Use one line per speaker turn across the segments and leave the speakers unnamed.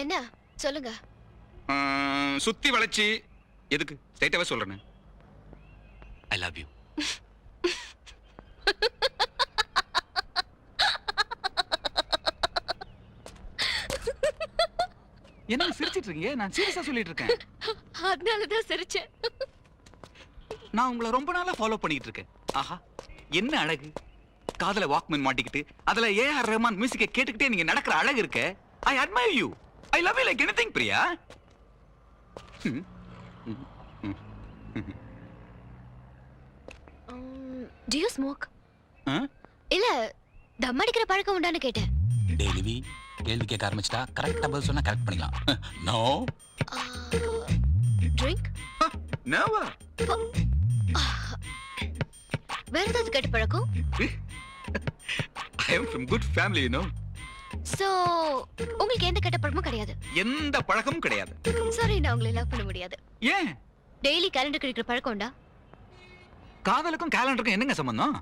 என்ன சொல்லுங்க.
சுத்தி வளைச்சி எதுக்கு ஸ்ட்ரைட்டாவே சொல்றேன்.
ஐ லவ் யூ.
என்ன சிரிச்சிட்டு இருக்கீங்க? நான் சீரியஸா சொல்லிட்டு இருக்கேன்.
அதனாலதான் சிரிச்சேன்.
நான் உங்களை ரொம்ப நாளா ஃபாலோ பண்ணிட்டு இருக்கேன். ஆஹா என்ன அழகு. காதல வாக்மேன் மாட்டிக்கிட்டு அதுல ஏஆர் ரஹ்மான் மியூசிக்கை கேட்டுக்கிட்டே நீங்க நடக்கிற அழகு இருக்க. I admire you. I love you like anything Priya.
Do you smoke? இல்ல தம் அடிக்கிற பழக்கம் உண்டான்னு கேட்டேன்.
டெய்லி கேள்வி கேட்க ஆரம்பிச்சிட்டா கரெக்டா பதில் சொன்னா கரெக்ட் பண்ணிக்கலாம். நோ.
ட்ரிங்க்?
நோவா.
வேற ஏதாவது கேட்ட பழக்கம்?
I am from good family, you know.
So உங்களுக்கு எந்த கெட்ட பழக்கமும் கிடையாது?
எந்த பழக்கமும் கிடையாது.
சாரி, நான் உங்களை லவ் பண்ண முடியாது.
ஏன்?
டெய்லி கேலண்டர் கிழிக்கிற பழக்கம் உண்டா?
காதலுக்கும் கேலண்டருக்கும் என்னங்க சம்பந்தம்?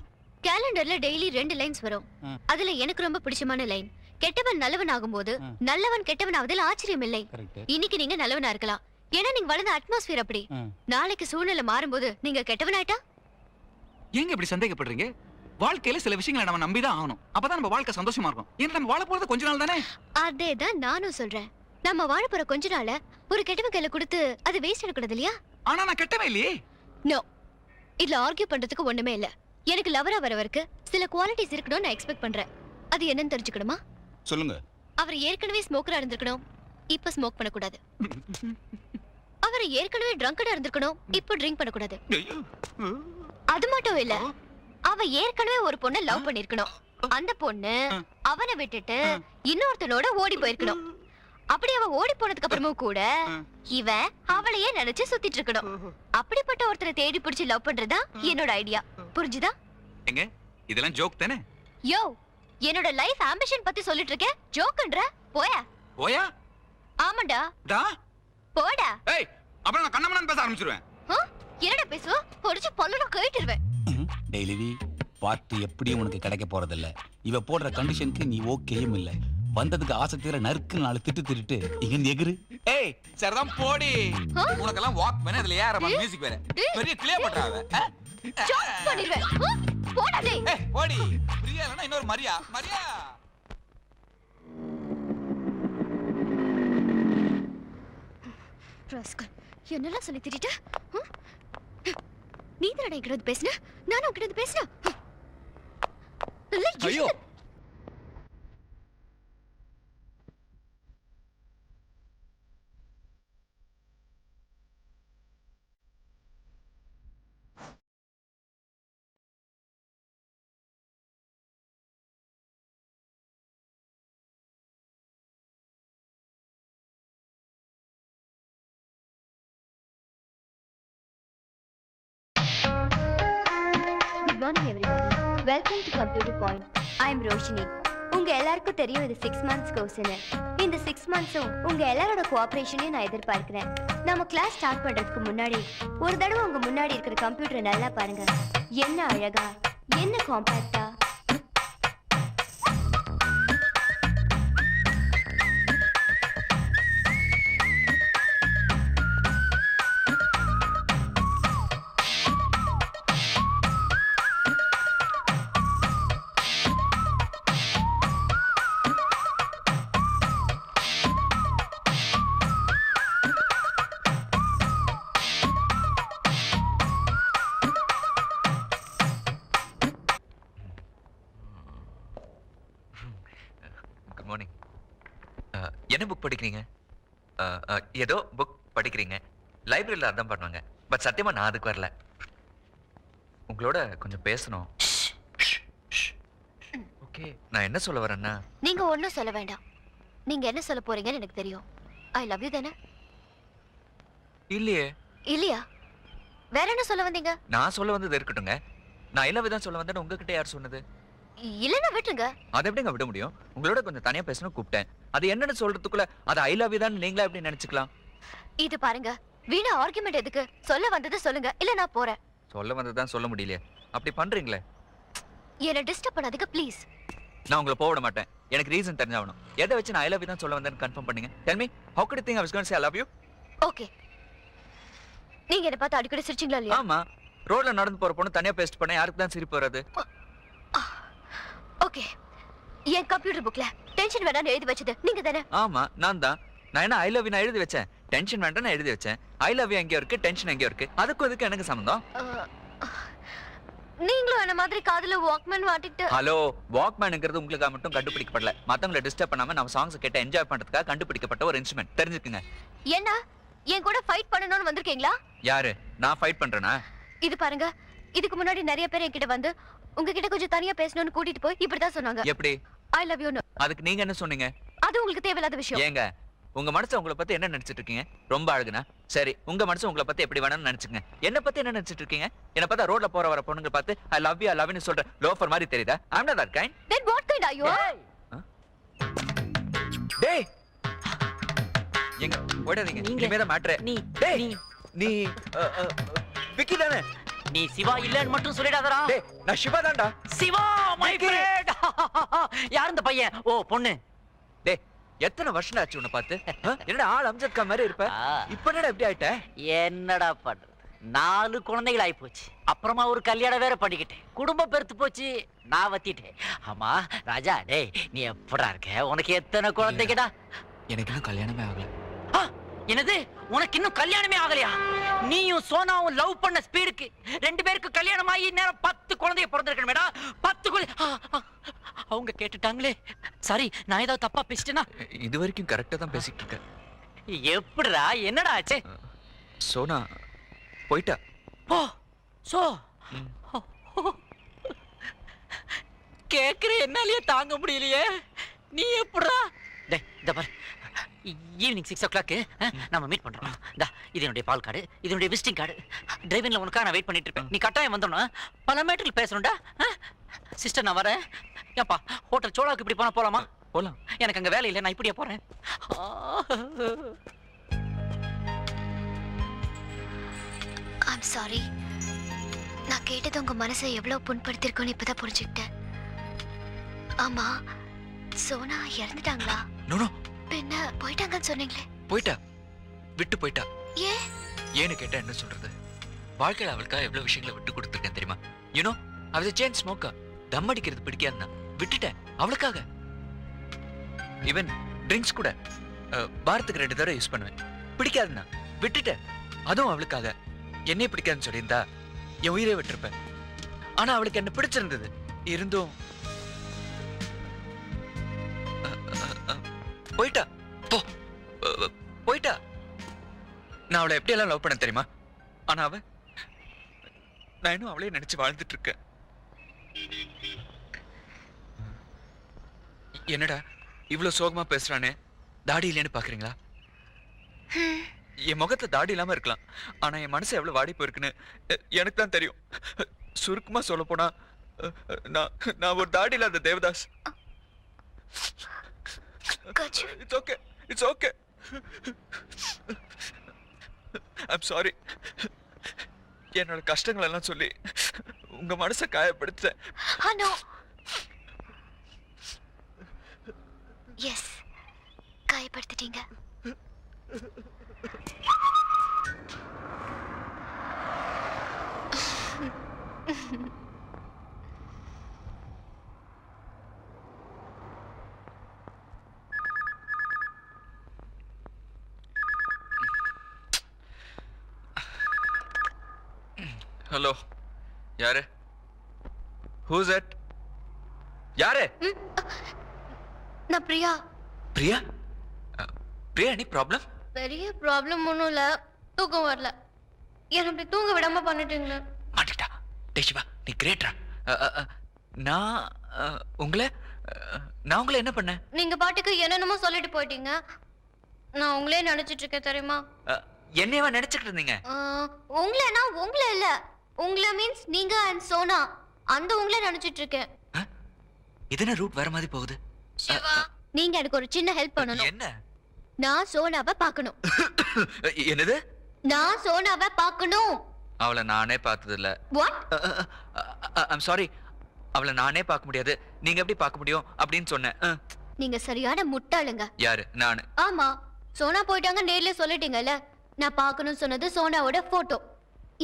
கேலண்டர்ல டெய்லி 2 லைன்ஸ் வரும். அதுல எனக்கு ரொம்ப பிடிச்சமான லைன், கெட்டவன் நல்லவன் ஆகும்போது நல்லவன் கெட்டவன் ஆவதில் ஆச்சரியம் இல்லை. இன்னைக்கு நீங்க நல்லவனா இருக்கலாம், ஏன்னா நீங்க வளர்ந்த அட்மாஸ்பியர் அப்படி. நாளைக்கு சூழ்நிலை மாறும்போது நீங்க கெட்டவன் ஆயிட்டா?
ஏங்க இப்படி சந்தேகப்படுறீங்க? வாழ்க்கையில சில விஷயங்களை நம்ம நம்பிதான் ஆகணும். அப்பதான் நம்ம வாழ்க்கை சந்தோஷமா இருக்கும். ஏன்னா நம்ம வாழ போறது கொஞ்ச நாள் தானே.
அதேதான் நானும் சொல்றேன். நம்ம வாழ போற கொஞ்ச நாள ஒரு கெட்டவன் கையில கொடுத்து அது வேஸ்ட் ஆகக்கூடாது இல்லையா?
ஆனா நான் கெட்டவன் இல்லையே.
நோ, இதுல ஆர்கியூ பண்றதுக்கு ஒண்ணுமே இல்ல. எனக்கு லவரா வரவருக்கு சில குவாலிட்டிஸ் இருக்கணும்னு நான் எக்ஸ்பெக்ட் பண்றேன். அது என்னன்னு தெரிஞ்சுக்கணுமா?
சொல்லுங்க.
அவர் ஏற்கனவே ஸ்மோக்கரா இருந்திருக்கணும், இப்ப ஸ்மோக் பண்ணக்கூடாது. அவர் ஏற்கனவே ட்ரங்கடா இருந்திருக்கணும், இப்ப ட்ரிங்க் பண்ணக்கூடாது. அது மட்டும் இல்ல, அவ ஏற்கனவே ஒரு பொண்ணை லவ் பண்ணிருக்கணும், அந்த பொண்ணு அவனை விட்டுட்டு இன்னொருத்தனோட ஓடி போயிருக்கணும். அப்படி அவ ஓடி போனதுக்கு அப்புறமும் கூட இவன் அவளையே நினைச்சு சுத்திட்டு இருக்கணும். அப்படிப்பட்ட ஒருத்தரை தேடி பிடிச்சு லவ் பண்றதா என்னோட ஐடியா. புரிஞ்சுதா?
எங்க இதெல்லாம் ஜோக் தானே?
யோ, என்னோட லைஃப் ஆம்பிஷன் பத்தி சொல்லிட்டு இருக்கேன், ஜோக்ன்ற? போயா
போயா.
ஆமாடா,
டா
போடா.
ஏய், அப்புறம் நான் கண்ணமண்ணான்னு பேச ஆரம்பிச்சிருவேன்.
என்னடா பேசு? பொடிச்சு பல்லுல கேட்டுருவேன்.
டெய்லி பார்த்து எப்படி உனக்கு கிடைக்க போறதில்ல. இவ போடுற கண்டிஷனுக்கு நீ ஓகேயும் இல்ல. வந்ததுக்கு ஆசை தீர நறுக்கு 4 திட்டு திட்டு இங்க எகிரு.
ஏய் சரிதான் போடி. உனக்கெல்லாம் வாக் பண்ண அதுல ஏஆர் ரஹ்மான் மியூசிக் வேற பெரிய கிளியர் பண்றாங்க.
சாப் பண்ணிடுவேன். போடா டேய்.
ஏய் போடி. பிரியா இல்லனா இன்னொரு மரியா மரியா.
ராஸ்கல், என்னெல்லாம் சொல்லி திட்டிட்ட? நீ தானடா என்கிட்ட பேசுன, நானும் உன்கிட்ட பேசுறேன்.
ஐயோ,
Good morning everybody. Welcome to Computer Point. I am Roshini. உங்க எல்லாருக்கும் தெரியும் இது 6 months கோர்ஸ்னு. இந்த 6 monthsம் உங்க எல்லாரோட கோஆபரேஷனையும் நான் எதிர்பார்க்கிறேன். நம்ம கிளாஸ் ஸ்டார்ட் பண்றதுக்கு முன்னாடி ஒரு தடவை உங்க முன்னாடி இருக்கிற கம்ப்யூட்டரை நல்லா பாருங்க. என்ன அழகா, என்ன காம்பாக்டா.
என்ன புக் படிக்கிறீங்க? ஏதோ புக் படிக்கிறீங்க, லைப்ரரியில் அதான் பண்ணுவாங்க. பட் சத்தியமாக நான் அதுக்கு வரல. உங்களோட கொஞ்சம் பேசணும். ஓகே, நான் என்ன சொல்ல வரேன்னா,
நீங்க ஒன்றும் சொல்ல வேண்டாம். நீங்க என்ன சொல்ல போறீங்கன்னு எனக்கு தெரியும். ஐ லவ் யூ தானே?
இல்லையே.
இல்லையா? வேற என்ன சொல்ல வந்தீங்க?
நான் சொல்ல வந்தது இருக்கட்டுங்க. நான் ஐ லவ் யூ தான் சொல்ல வந்தேன்னு உங்ககிட்ட யார் சொன்னது?
இல்லைன்னா விட்டுருங்க.
அதை எப்படிங்க விட முடியும்? உங்களோட கொஞ்சம் தனியா பேசணும் கூப்பிட்டேன். அது என்னன்னு சொல்றதுக்குள்ள அது ஐ லவ் யூ தான் நீங்களா எப்படி நினைச்சுக்கலாம்?
இது பாருங்க, வீணா ஆர்குமெண்ட் எதுக்கு? சொல்ல வந்தது சொல்லுங்க, இல்ல நான் போறேன்.
சொல்ல வந்ததுதான் சொல்ல முடியலையே. அப்படி பண்றீங்களே.
என்ன டிஸ்டர்ப் பண்ணாதீங்க ப்ளீஸ்.
நான் உங்களை போக விட மாட்டேன். எனக்கு ரீசன் தெரிஞ்சாகணும். எதை வச்சு நான் ஐ லவ் யூ தான் சொல்ல வந்தேன்னு கன்ஃபார்ம் பண்ணீங்க? Tell me how could you think I was going to say I love you?
Okay, நீங்க என்ன பார்த்து அடிக்கடி சிரிச்சீங்களா இல்லையா?
ஆமா, ரோட்ல நடந்து போற பொண்ணு தனியா பேஸ்ட் பண்ண யாருக்கு தான் சிரிப்பு வராது?
ஓகே, என் கம்ப்யூட்டர் புக்ல டென்ஷன் வேண்டாம்னு எழுதி வச்சது நீங்க தானே?
ஆமா, நான் தான். நான் என்ன ஐ லவ் யூ நான் எழுதி வச்சேன்? டென்ஷன் வேண்டாம் நான் எழுதி வச்சேன். ஐ லவ் யூ எங்கேயோ இருக்கு, டென்ஷன் எங்கேயோ இருக்கு. அதுக்கும் இதுக்கு எனக்கு சம்பந்தம்?
நீங்களும் என்ன மாதிரி காதுல வாக்மேன் மாட்டிட்டு.
ஹலோ, வாக்மேனுங்கிறது உங்களுக்காக மட்டும் கண்டுபிடிக்கப்படல. மத்தவங்களை டிஸ்டர்ப் பண்ணாம நம்ம சாங்ஸ் கேட்டு என்ஜாய் பண்றதுக்காக கண்டுபிடிக்கப்பட்ட ஒரு இன்ஸ்ட்ருமெண்ட். தெரிஞ்சுக்குங்க.
என்ன என் கூட ஃபைட் பண்ணணும்னு வந்திருக்கீங்களா?
யாரு? நான் ஃபைட் பண்றேனா?
இது பாருங்க, இதுக்கு முன்னாடி நிறைய பேர் என்கிட்ட வந்து உங்ககிட்ட கொஞ்சம் தனியா பேசணும்னு கூட்டிட்டு போய் இப்படிதான் சொன்னாங்க.
எப்படி?
ஐ லவ் யூ.
அதுக்கு நீங்க என்ன சொன்னீங்க?
அது உங்களுக்கு தேவையில்லாத விஷயம்.
ஏங்க, உங்க மனசு உங்களை பத்தி என்ன நினைச்சிட்டு இருக்கீங்க? ரொம்ப அழகுனா சரி, உங்க மனசு உங்களை பத்தி எப்படி வேணும்னு நினைச்சுங்க. என்ன பத்தி என்ன நினைச்சிட்டு இருக்கீங்க? என்ன பார்த்தா ரோட்ல போற வர பொண்ணுங்க பார்த்து I love you I love you சொல்ற லோஃபர் மாதிரி தெரியுதா? I am not that kind.
Then what kind are you?
டேய், எங்க ஓடாதீங்க. நீங்க மேல மாட்ற. டேய், நீ விக்கி தானே?
நீ சிவா இல்லன்னு மட்டும் சொல்லிடாதடா.
டேய், நான் சிவா தான்டா.
Siva my friend. யார் இந்த பையன்? ஓ, பொண்ணு.
டேய், எத்தனை வருஷம் ஆச்சு உன்னை பார்த்து? என்னடா ஆள் அம்ஜத் கான் மாதிரி இருப்ப, இப்போ என்னடா இப்படி ஆயிட்ட?
என்னடா பண்றது, 4 குழந்தைகள் ஆயி போச்சு. அப்புறமா ஒரு கல்யாணம் வேற பண்ணிக்கிட்டேன். குடும்பம் பெருத்து போச்சு, நான் வத்திட்டேன். ஆமா ராஜா, டேய் நீ எப்படா இருக்க? உனக்கு எத்தனை குழந்தைங்கடா?
எனக்கு இன்னும் கல்யாணமே ஆகல.
என்னது, உனக்கு இன்னும் கல்யாணமே ஆகலையா? நீயும் சோனாவும் லவ் பண்ண ஸ்பீடுக்கு 2 பேருக்கு கல்யாணம் ஆகி நேரம் 10 குழந்தைய பிறந்திருக்கணுமேடா. 10 அவங்க கேட்டுட்டாங்களே. சரி, நான் ஏதாவது தப்பா பேசிட்டேனா?
இது வரைக்கும் கரெக்டா தான் பேசிட்டு இருக்கேன்.
எப்படிடா, என்னடா ஆச்சு?
சோனா போயிட்டா.
ஓ, சோ கேக்குற என்னாலயே தாங்க முடியலையே. நீ எப்படா? டேய், இந்த பாரு, ஈவினிங் 6 o'clock நம்ம மீட் பண்றோம். இது என்னுடைய பால் கார்டு, இது என்னுடைய விசிட்டிங் கார்டு. டிரைவிங்ல உனக்காக நான் வெயிட் பண்ணிட்டு இருப்பேன். நீ கட்டாயம் வந்துடணும். பல மேட்டர்கள் பேசணும்டா. சிஸ்டர், நான் வரேன். ஏப்பா, ஹோட்டல் சோலாவுக்கு இப்படி போனா போலாமா?
போலாம்.
எனக்கு அங்க வேலை இல்லை, நான் இப்படியே போறேன்.
I'm sorry. நான் கேட்டது உங்க மனசை எவ்வளவு புண்படுத்திருக்கோன்னு இப்பதான் புரிஞ்சுக்கிட்டேன். ஆமா, சோனா இறந்துட்டாங்களா?
No no.
பின்ன போயிட்டாங்கன்னு சொன்னீங்களே.
போயிட்டா, விட்டு போயிட்டா.
ஏன்?
ஏன்னு கேட்டா என்ன சொல்றது? வாழ்க்கையில அவளுக்காக எவ்வளவு விஷயங்களை விட்டு கொடுத்துருக்கேன் தெரியுமா? யூனோ, அவ செயின் ஸ்மோக்கர். தம் அடிக்கிறது பிடிக்காதுன்னா விட்டுட்டேன் அவளுக்காக. ஈவன் ட்ரிங்க்ஸ் கூட வாரத்துக்கு 2 தடவை யூஸ் பண்ணுவேன். பிடிக்காதுன்னா விட்டுட்டேன். அதுவும் அவளுக்காக. என்னையே பிடிக்காதுன்னு சொல்லியிருந்தா என் உயிரை விட்டுருப்பேன். ஆனா அவளுக்கு என்ன பிடிச்சிருந்தது. இருந்தும் போயிட்டா. போயிட்டா. நான் அவளை எப்படியெல்லாம் லவ் பண்ண தெரியுமா? ஆனா நான் இன்னும் அவளையே நினைச்சு வாழ்ந்துட்டு இருக்கேன். என்னடா இவ்வளவு சோகமா பேசுறானே? தாடி இல்லைன்னு பாக்குறீங்களா? என் முகத்துல தாடி இல்லாம இருக்கலாம், ஆனா என் மனசு எவ்வளவு வாடி போயிருக்குன்னு எனக்கு தான் தெரியும். சுருக்கமா சொல்ல போனா நான் ஒரு தாடி இல்லாத Devadas. It's okay. It's okay. I'm sorry. என்னோட கஷ்டங்கள் எல்லாம் சொல்லி உங்க மனசை காயப்படுத்தேன்.
No. Yes. காயப்படுத்திட்டீங்க.
ஹலோ, யாரு? Who's it? யாரு?
நான் பிரியா.
பிரியா? பிரியா, நீ ப்ராப்ளம்?
பெரிய ப்ராப்ளம் ஒன்றும் இல்லை, தூக்கம் வரல. என்ன அப்படி தூங்க விடாம பண்ணிட்டீங்க.
மாட்டிக்கிட்டா. டேய் சிவா, நீ கிரேட்ரா. நான் உங்களை என்ன பண்ணேன்?
நீங்க பாட்டுக்கு என்னென்னமோ சொல்லிட்டு போயிட்டீங்க. நான் உங்களே நினைச்சிட்டு இருக்கேன் தெரியுமா?
என்னையவா நினைச்சுக்கிட்டு இருந்தீங்க?
உங்களேனா? உங்களே இல்ல, உங்களை மீன்ஸ் நீங்க அண்ட் சோனா, அந்த உங்களே நினைச்சிட்டு இருக்கேன்.
இதன ரூட் வேற மாதிரி போகுது.
சிவா, நீங்க எனக்கு ஒரு சின்ன ஹெல்ப் பண்ணணும்.
என்ன?
நான் சோனாவை பார்க்கணும்.
என்னது?
நான் சோனாவை பார்க்கணும்.
அவளை நானே பார்த்தது இல்ல.
வாட்?
ஐம் சாரி, அவளை நானே பார்க்க முடியாது, நீங்க எப்படி பார்க்க முடியும் அப்படின்னு சொன்னேன்.
நீங்க சரியான முட்டாளுங்க.
யாரு? நானு?
ஆமா, சோனா போயிட்டாங்க நேர்ல சொல்லிட்டீங்கல்ல. நான் பார்க்கணும்னு சொன்னது சோனாவோட போட்டோ.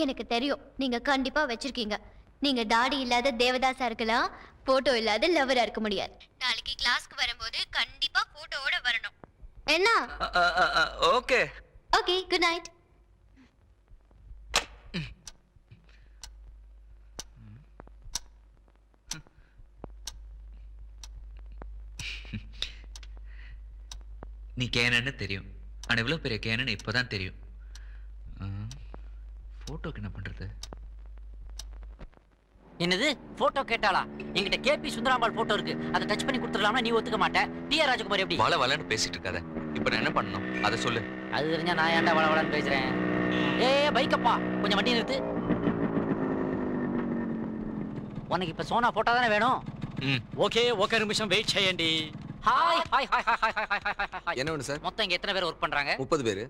எனக்கு தெரியும் நீங்க கண்டிப்பா வச்சிருக்கீங்க. நீங்க தாடி இல்லாத தேவதாசா இருக்கலாம், போட்டோ இல்லாத லவரா இருக்க முடியாது. நாளைக்கு கிளாஸ்க்கு வரும்போது கண்டிப்பா போட்டோவோட வரணும். என்ன?
Okay
okay, good night.
நீ கேனன்னு தெரியும், ஆனா இவ்வளவு பெரிய கேனன்னு இப்பதான் தெரியும். போட்டோக்கு என்ன பண்றது?
என்னது போட்டோ கேட்டாளா? என்கிட்ட கேபி சுந்தராம்பாள் போட்டோ இருக்கு, அதை டச் பண்ணி கொடுத்துடலாம்னா நீ ஒத்துக்க மாட்டேன். டிஆர் ராஜகுமார் எப்படி?
வள வளன்னு பேசிட்டு இருக்காத. இப்ப நான் என்ன பண்ணணும் அதை சொல்லு.
அது தெரிஞ்சா நான் ஏன்டா வள வளன்னு பேசுறேன்? பைக்கப்பா, கொஞ்சம் வண்டி நிறுத்து. உனக்கு இப்ப சோனா போட்டோ தானே வேணும்?
ఓకే ఒక నిమిషం వెయిట్ చేయండి.
Hi hi hi hi hi hi hi hi.
என்ன வேணும் சார்?
மொத்தம் இங்க எத்தனை பேர் ஒர்க் பண்றாங்க?
30 பேர்.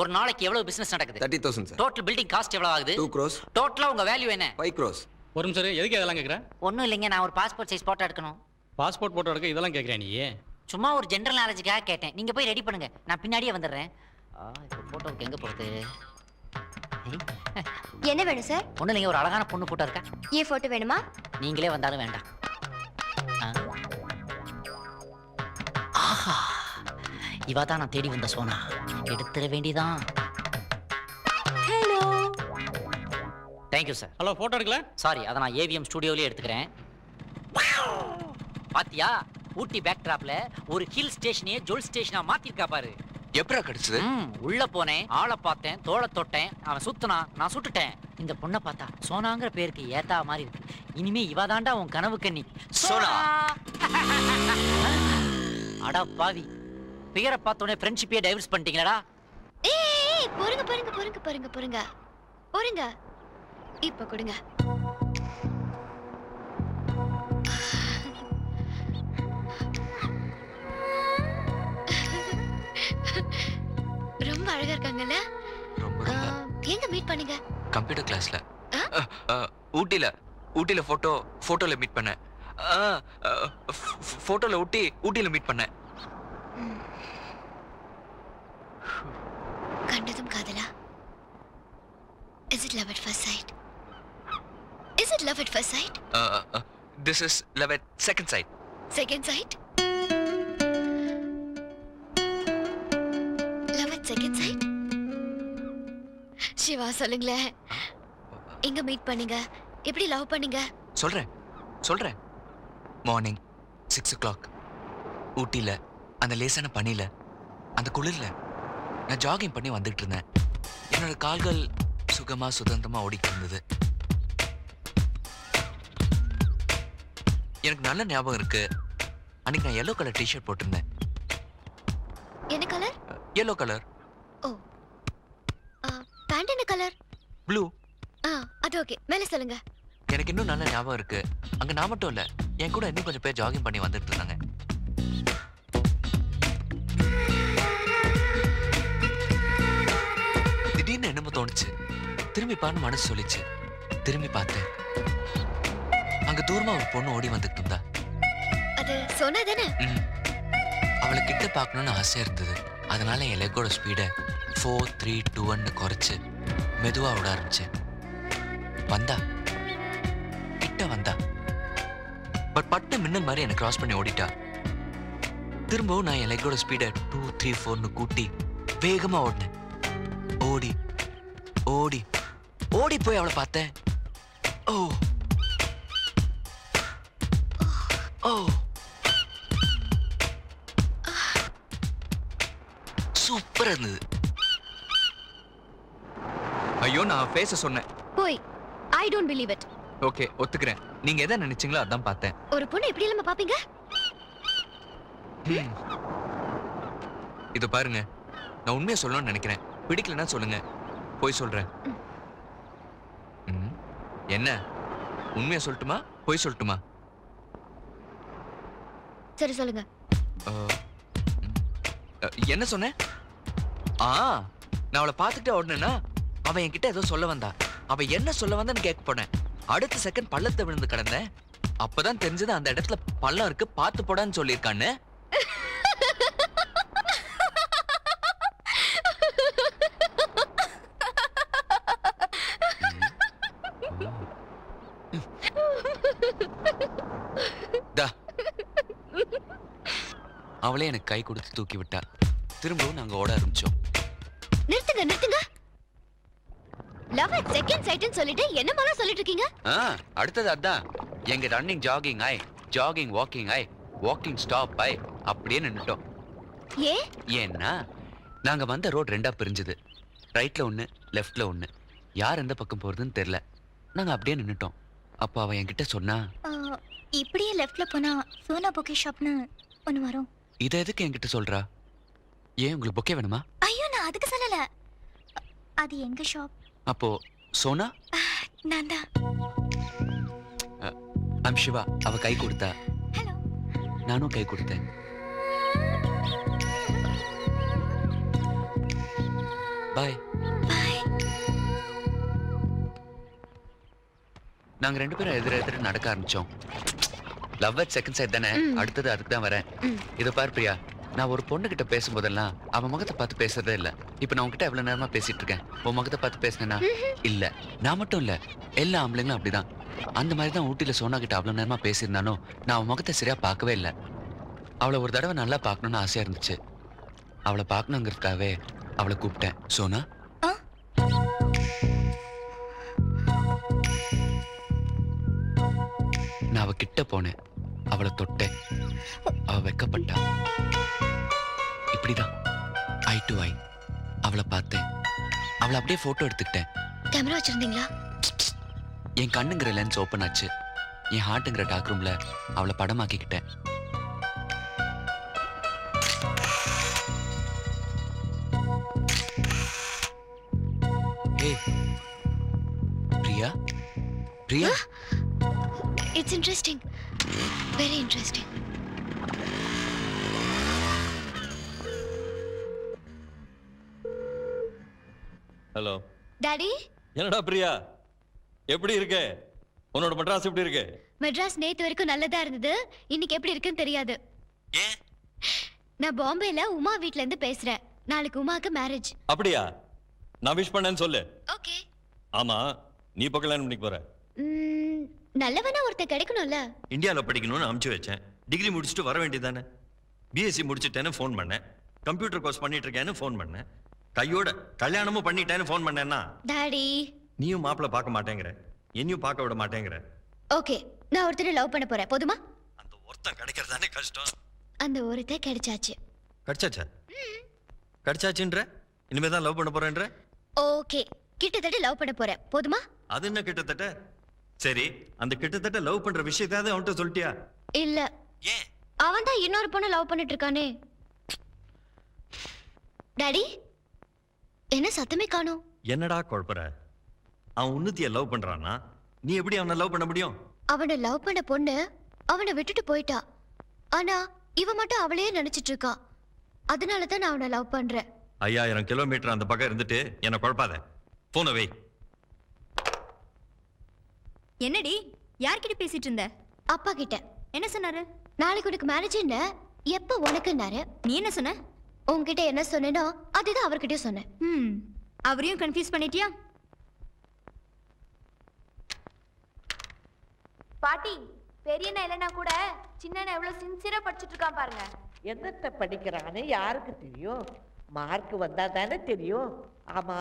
ஒரு நாளைக்கு எவ்வளவு பிசினஸ் நடக்குது?
30,000 சார்.
டோட்டல் பில்டிங் காஸ்ட் எவ்வளவு ஆகுது?
2 crores.
டோட்டலா உங்க வேல்யூ என்ன?
5 crores.
ஒரு நிமிஷம் இரு, எதுக்கு இதெல்லாம் கேக்குற?
ஒண்ணும் இல்லைங்க, நான் ஒரு பாஸ்போர்ட் சைஸ் போட்டோ எடுக்கணும்.
பாஸ்போர்ட் போட்டோ எடுக்க இதெல்லாம் கேக்குறியா நீ?
சும்மா ஒரு ஜெனரல் நாலேஜுக்காக கேட்டேன். நீங்க போய் ரெடி பண்ணுங்க, நான் பின்னாடியே வந்துடுறேன். இப்போ போட்டோவுக்கு எங்க போறது?
என்ன வேணும் சார்?
ஒண்ணும் இல்லைங்க, ஒரு அழகான பொண்ணு போட்டோ இருக்கா?
ஏன் போட்டோ வேணுமா?
நீங்களே வந்தாலும் வேண்டாம். ஆஹா, இவ தான் நான் தேடி வந்த சோனா. எடுத்துட வேண்டியதான்.
Hello.
Thank you sir.
Hello, photo எடுக்கல?
சாரி, அதை நான் ஏவிஎம் ஸ்டுடியோலயே எடுத்துக்கிறேன். பாத்தியா, ஊட்டி பேக் டிராப்ல ஒரு ஹில் ஸ்டேஷனையே ஜோல் ஸ்டேஷனா மாத்திருக்கா பாரு.
எப்படா கிடைச்சது?
உள்ள போனேன், ஆளை பார்த்தேன், தோளை தொட்டேன், அவன் சுத்துனா, நான் சுட்டுட்டேன். இந்த பொண்ணை பார்த்தா சோனாங்கிற பேருக்கு ஏத்தா மாதிரி இருக்கு. இனிமே இவ தாண்டா உன் கனவு கண்ணி சோனா. அடா பாவி, பேரை பார்த்தோன்னே ஃப்ரெண்ட்ஷிப்பே டைவர்ஸ் பண்ணிட்டீங்களா?
ஏய், பொறுங்க பொறுங்க பொறுங்க பொறுங்க பொறுங்க பொறுங்க. இப்ப கொடுங்க. ரொம்ப அழகா இருக்காங்கல்ல?
ரொம்ப ரொம்ப.
எங்க மீட் பண்ணீங்க?
கம்ப்யூட்டர் கிளாஸ்ல. ஊட்டில போட்டோல மீட் பண்ணேன். போட்டோல ஊட்டில மீட் பண்ணேன்.
கண்டதும் காதலா? Is it love at first sight? Is it love at first sight?
This is love at second sight.
Second sight? Love at second sight? Siva, சொல்லுங்களேன். எங்க மீட் பண்ணீங்க? எப்படி லவ் பண்ணீங்க?
சொல்றேன். மார்னிங் 6 o'clock ஊட்டில, அந்த லேசான பனியில, அந்த குளிர்ல நான் ஜாகிங் பண்ணி வந்துட்டு இருந்தேன். என்னோட கால்கள் சுகமா சுதந்திரமா ஓடிட்டு இருந்தது. எனக்கு நல்ல ஞாபகம் இருக்கு. அன்னைக்கு நான் yellow கலர் டிஷர்ட் போட்டிருந்தேன்.
என்ன colour?
yellow colour.
Oh, pant என்ன கலர்?
ப்ளூ.
அது ஓகே, மேலே சொல்லுங்க.
எனக்கு இன்னும் நல்ல ஞாபகம் இருக்கு. அங்க நான் மட்டும் இல்ல, என் கூட இன்னும் கொஞ்சம் பேர் ஜாகிங் பண்ணி வந்துட்டு இருந்தாங்க. திடீர்னு என்னமோ தோணுச்சு. திரும்பி பாருன்னு மனசு சொல்லிச்சு. திரும்பி பார்த்தேன். அங்க தூரமா ஒரு பொண்ணு ஓடி வந்துட்டு இருந்தா.
அது சோனா தானே?
அவளை கிட்ட பார்க்கணும்னு ஆசையா இருந்தது. அதனால என் லெக்கோட ஸ்பீடை 4, 3, 2, 1 குறைச்சு மெதுவா விட ஆரம்பிச்சேன். கிட்ட வந்தா. பட் பட்டு மின்னல் மாதிரி என்னை கிராஸ் பண்ணி ஓடிட்டா. திரும்பவும் நான் என் லெக்கோட ஸ்பீடை 2, 3, 4ன்னு கூட்டி வேகமா ஓடினேன். ஓடி போய் அவளை பார்த்தேன். சூப்பரா இருந்தது. ஐயோ, நான் ஃபேஸ சொன்னேன்.
போய், I don't believe it.
Okay, ஒத்துக்கிறேன். நீங்க எதை நினைச்சீங்களோ அதான் பார்த்தேன்.
ஒரு பொண்ணு எப்படி இல்லாம பாப்பீங்க?
இது பாருங்க, நான் உண்மையா சொல்லணும்னு நினைக்கிறேன். பிடிக்கலன்னா சொல்லுங்க, போய் சொல்றேன். என்ன, உண்மையா சொல்லட்டுமா போய் சொல்லட்டுமா?
சரி சொல்லுங்க.
என்ன சொன்னேன்? நான் அவளை பார்த்துட்டு உடனேனா அவன் என்கிட்ட ஏதோ சொல்ல வந்தா. அவ என்ன சொல்ல வந்தான்னு கேட்க போனேன். அடுத்த செகண்ட் பள்ளத்தை விழுந்து கிடந்தேன். அப்பதான் தெரிஞ்சது அந்த இடத்துல பள்ளம் இருக்கு, பார்த்து போடான்னு சொல்லியிருக்கான்னு. அவளே எனக்கு கை கொடுத்து தூக்கி விட்டா. திரும்பவும் நாங்க ஓட ஆரம்பிச்சோம்.
நிறுத்துங்க நிறுத்துங்க. லவ் அட் செகண்ட் சைட்னு சொல்லிட்டு என்னமாலாம் சொல்லிட்டு இருக்கீங்க?
அடுத்தது அதான். எங்க ரன்னிங் ஜாகிங் ஆய், ஜாகிங் வாக்கிங் ஆய், வாக்கிங் ஸ்டாப் ஆய் அப்படியே நின்னுட்டோம். ஏன்னா நாங்க வந்த ரோட் ரெண்டா பிரிஞ்சுது. ரைட்ல ஒண்ணு, லெஃப்ட்ல ஒண்ணு. யார் எந்த பக்கம் போறதுன்னு தெரியல. நாங்க அப்படியே நின்னுட்டோம். அப்ப அவ என்கிட்ட சொன்னா,
இப்படியே லெஃப்ட்ல போனா சோனா பொக்கே ஷாப்னு ஒன்னு வரும்.
இத எதுக்கு என்கிட்ட சொல்றா? ஏன் உங்களுக்கு பொக்கே வேணுமா?
ஐயோ நான் அதுக்கு சொல்லல. அது எங்க ஷாப்.
அப்போ சோனா?
நான் தான்.
ஐம் சிவா. அவ கை கொடுத்தா.
ஹலோ.
நானும் கை கொடுத்தேன். பாய்.
பாய்.
நாங்க ரெண்டு பேரும் எதிர நடக்க ஆரம்பிச்சோம். லவ் அட் செகண்ட் சைட் தானே, அடுத்தது அதுக்கு தான் வரேன். இத பார் பிரியா, நான் ஒரு பொண்ணு கிட்ட பேசும்போதெல்லாம் அவன் முகத்தை பார்த்து பேசுறதே இல்ல. இப்ப நான் உன்கிட்ட எவ்வளவு நேரமா பேசிட்டு இருக்கேன். உன் முகத்தை பார்த்து பேசினேன்னா இல்ல. நான் மட்டும் இல்ல, எல்லா ஆம்பளைங்களும் அப்படிதான். அந்த மாதிரி தான் ஊட்டியில சோனா கிட்ட அவ்வளவு நேரமா பேசியிருந்தானோ நான் அவன் முகத்தை சரியா பார்க்கவே இல்லை. அவளை ஒரு தடவை நல்லா பார்க்கணும்னு ஆசையா இருந்துச்சு. அவளை பார்க்கணுங்கிறதுக்காகவே அவளை கூப்பிட்டேன். சோனா, நான் அவ கிட்ட போனேன். அவளை தொட்டேன். அவ வெக்கப்பட்டா. இப்படிதான் ஐ டு ஐ அவளை பார்த்தேன். அவளை அப்படியே போட்டோ எடுத்துக்கிட்டேன்.
கேமரா வச்சிருந்தீங்களா?
என் கண்ணுங்கிற லென்ஸ் ஓபன் ஆச்சு. என் ஹார்ட்டுங்கிற டார்க் ரூம்ல அவளை படமாக்கிக்கிட்டேன். ஏய் Priya, Priya.
It's interesting, very interesting.
Hello
daddy.
என்னடா பிரியா, எப்படி இருக்க? உன்னோட மெட்ராஸ் எப்படி இருக்கு?
மெட்ராஸ் நேத்து வரைக்கும் நல்லதா இருந்தது, இன்னைக்கு எப்படி இருக்குன்னு தெரியாது. நான் பாம்பேல உமா வீட்ல இருந்து பேசுறேன். நாளைக்கு உமாக்கு மேரேஜ்.
அப்படியா? நான் விஷ் பண்ணேன்னு சொல்லு.
ஓகே.
ஆமா, நீ இப்போ கல்யாணம் பண்ணிக்க போற?
நல்லவனா ஒருத்தன் கிடைக்கணும்ல.
இந்தியால படிக்கணும்னு அனுப்பிச்சு வச்சேன். டிகிரி முடிச்சுட்டு வர வேண்டியதானே. பிஎஸ்சி முடிச்சுட்டேன்னு ஃபோன் பண்ணேன். கம்ப்யூட்டர் கோர்ஸ் பண்ணிட்டு இருக்கேன்னு ஃபோன் பண்ணேன். கையோட கல்யாணமும் பண்ணிட்டேன்னு ஃபோன் பண்ணேன்னா
டாடி
நீயும் மாப்பிள்ள பார்க்க மாட்டேங்கிற, என்னையும் பார்க்க விட மாட்டேங்கிற.
ஓகே, நான் ஒருத்தரை லவ் பண்ண போறேன். போதுமா?
அந்த ஒருத்தன் கிடைக்கிறதானே கஷ்டம்.
அந்த ஒருத்தன் கிடைச்சாச்சு.
கிடைச்சாச்சா? கிடைச்சாச்சுன்ற? இனிமே தான் லவ் பண்ண போறேன்ற?
ஓகே, கிட்டத்தட்ட லவ் பண்ண போறேன். போதுமா?
அது என்ன கிட்டத்தட்ட? சரி, அந்த கிட்டத்தட்ட லவ் பண்ற விஷயத்தையாவது அவன்கிட்ட சொல்லிட்டியா?
இல்ல.
ஏன்?
அவன் தான் இன்னொரு பொண்ணை லவ் பண்ணிட்டு இருக்கானே. டாடி, என்ன சத்தமே காணோம்?
என்னடா குழப்பற? அவன் உன்னத்திய லவ் பண்றானா? நீ எப்படி அவனை லவ் பண்ண முடியும்?
அவனை லவ் பண்ண பொண்ணு அவனை விட்டுட்டு போயிட்டா. ஆனா இவ மட்டும் அவளையே நினைச்சிட்டு இருக்கா. அதனால தான் நான் அவனை லவ் பண்றேன்.
5000 கிலோமீட்டர் அந்த பக்கம் இருந்துட்டு என்ன குழப்பாத. போன வை.
என்னடி, யார்கிட்ட பேசிட்டு இருந்த?
அப்பா கிட்ட.
என்ன சொன்னாரு?
நாளைக்கு உனக்கு மேரேஜ் என்ன, எப்ப உனக்குன்னாரு.
நீ என்ன சொன்ன?
உன்கிட்ட என்ன சொன்னேனோ அதுதான் அவர்கிட்டயும் சொன்னேன்.
அவரையும் கன்ஃபியூஸ் பண்ணிட்டியா?
பாட்டி, பெரியண்ணா இல்லைன்னா கூட சின்னண்ணா எவ்வளவு சின்சியரா படிச்சுட்டு இருக்கான் பாருங்க.
என்னத்தை படிக்கிறான்னு யாருக்கு தெரியும்? மார்க் வந்தா தானே தெரியும். ஆமா,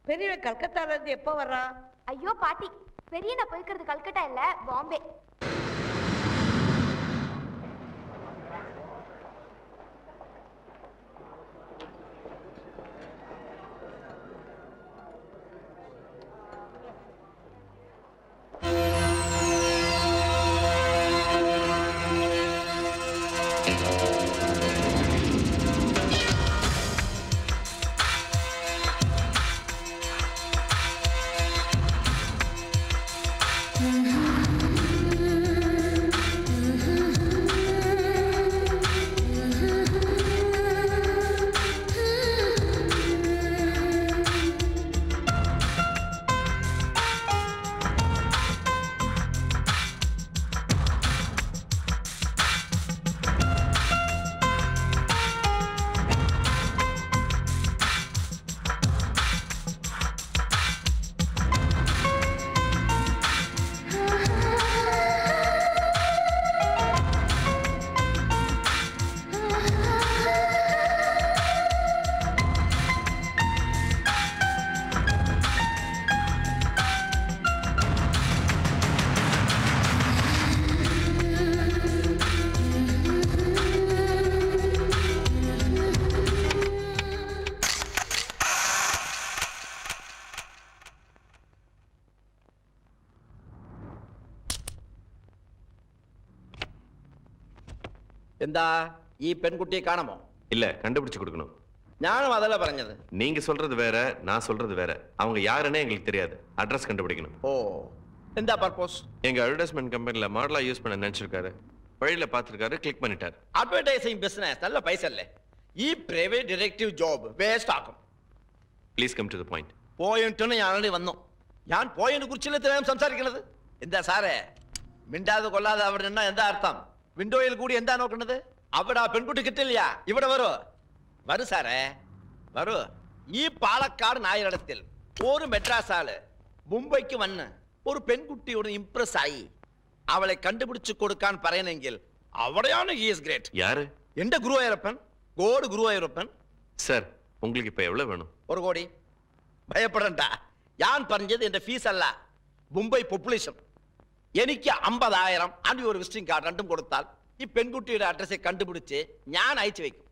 பெரியவன் கல்கத்தால இருந்து எப்போ வர்றான்?
ஐயோ பாட்டி, பெரியண்ணா போய்க்கிறது கல்கட்டா இல்ல, பாம்பே.
എന്താ ഈ പെൺകുട്ടിയെ കാണാമോ?
இல்ல கண்டுபிடிச்சு கொடுக்கணும்.
ഞാനും അതല്ല പറഞ്ഞത്.
நீங்க சொல்றது வேற, நான் சொல்றது வேற. அவங்க யாருன்னே எங்களுக்கு தெரியாது. அட்ரஸ் கண்டுபிடிக்கணும்.
ஓ, എന്താ பர்பஸ்?
எங்க அட்வர்டைஸ்மெண்ட் கம்பெனில மாடலா யூஸ் பண்ண நினைச்சிருக்காரு. வழியில பார்த்திருக்காரு, கிளிக் பண்ணிட்டார்.
അഡ്വർടൈസിംഗ് ബിസിനസ് നല്ല പൈസ അല്ലേ? ഈ പ്രൈവറ്റ് ഡിറ്റക്റ്റീവ് ജോബ് വേസ്റ്റ് ആക്കും.
Please come to the point.
പോയിന്റിന് ഞാൻ ആൾറെഡി വന്നു. ഞാൻ പോയിന്റിനെ കുറിച്ചല്ലേ ഞാൻ സംസാരിക്കുന്നത്? എന്താ സാറേ മിണ്ടാതെ കൊള്ളാതെ അവിടെ നിന്നാ എന്താ അർത്ഥം? വിൻഡോയിൽ കൂടി എന്താ നോക്കുന്നത്? അവിടെ ആ പെൺകുട്ടി കിട്ടില്ല. ഇവിടെ വരൂ വരൂ സാറേ വരൂ. ഈ പാലക്കാട് നായരിടത്തിൽ ഒരു മെഡ്രാസ് ആള് മുംബൈക്ക് വന്ന് ഒരു പെൺകുട്ടിയോട് ഇംപ്രസ് ആയി അവളെ കണ്ടുപിടിച്ചു കൊടുക്കാൻ പറയണമെങ്കിൽ അവിടെയാണ് he is great.
யாரு?
എന്റെ ഗുരുവായൂരപ്പൻ, ഗോഡ് ഗുരുവായൂരപ്പൻ.
சார் உங்களுக்கு இப்ப எவ்வளவு வேணும்?
1 കോടി. ഭയപ്പെടണ്ട, ഞാൻ പറഞ്ഞത് എന്റെ ഫീസ് അല്ല, മുംബൈ പോപ്പുലേഷൻ. എനിക്ക് 50,000 ആൻഡ് ഒരു വിസിറ്റിംഗ് കാർഡ് രണ്ടും കൊടുത്താൽ ഈ പെൺകുട്ടിയുടെ അഡ്രസ് കണ്ടുപിടിച്ച് ഞാൻ അയച്ചു വെക്കും.